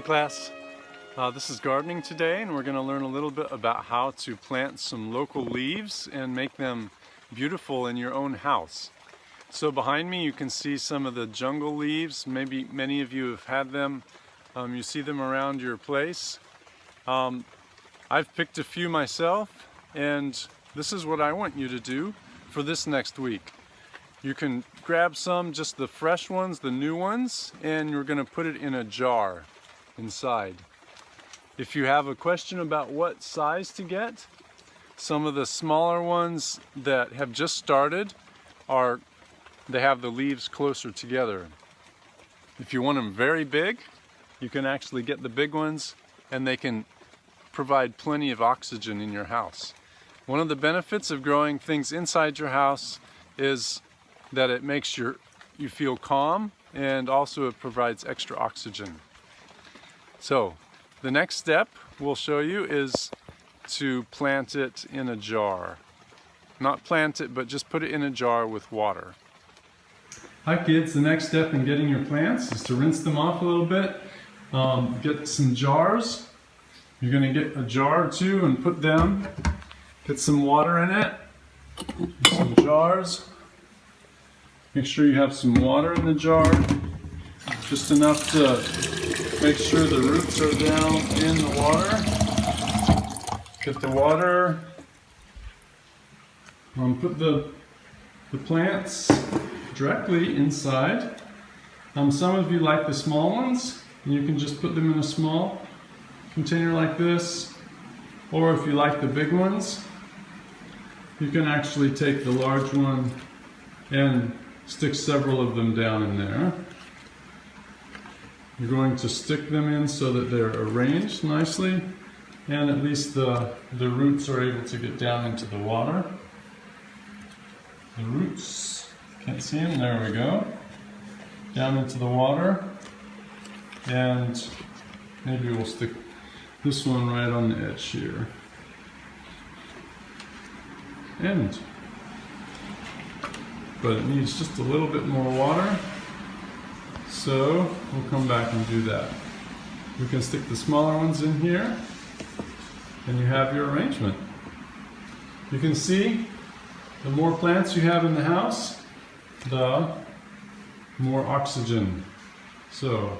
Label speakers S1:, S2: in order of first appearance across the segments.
S1: class. This is gardening today, and we're going to learn a little bit about how to plant some local leaves and make them beautiful in your own house. So behind me you can see some of the jungle leaves. Maybe many of you have had them. You see them around your place. I've picked a few myself, and this is what I want you to do for this next week. You can grab some, just the fresh ones, the new ones, and you're going to put it in a jar inside. If you have a question about what size to get, some of the smaller ones that have just started they have the leaves closer together. If you want them very big, you can actually get the big ones, and they can provide plenty of oxygen in your house. One of the benefits of growing things inside your house is that it makes you feel calm, and also it provides extra oxygen. So the next step we'll show you is to plant it in a jar. Not plant it, but just put it in a jar with water. Hi kids, the next step in getting your plants is to rinse them off a little bit. Get some jars. You're going to get a jar or two and get some water in it. Some jars. Make sure you have some water in the jar, just enough to make sure the roots are down in the water. Get the water, put the plants directly inside. Some of you like the small ones, and you can just put them in a small container like this, or if you like the big ones, you can actually take the large one and stick several of them down in there. You're going to stick them in so that they're arranged nicely, and at least the roots are able to get down into the water. The roots, can't see them, there we go. Down into the water, and maybe we'll stick this one right on the edge here. But it needs just a little bit more water, so we'll come back and do that. We can stick the smaller ones in here, and you have your arrangement. You can see the more plants you have in the house, the more oxygen. So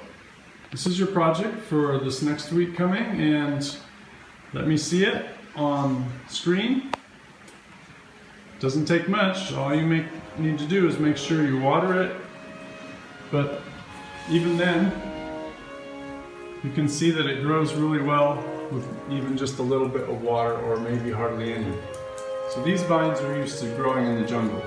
S1: this is your project for this next week coming, and let me see it on screen. Doesn't take much. All you need to do is make sure you water it, but even then you can see that it grows really well with even just a little bit of water, or maybe hardly any. So these vines are used to growing in the jungle.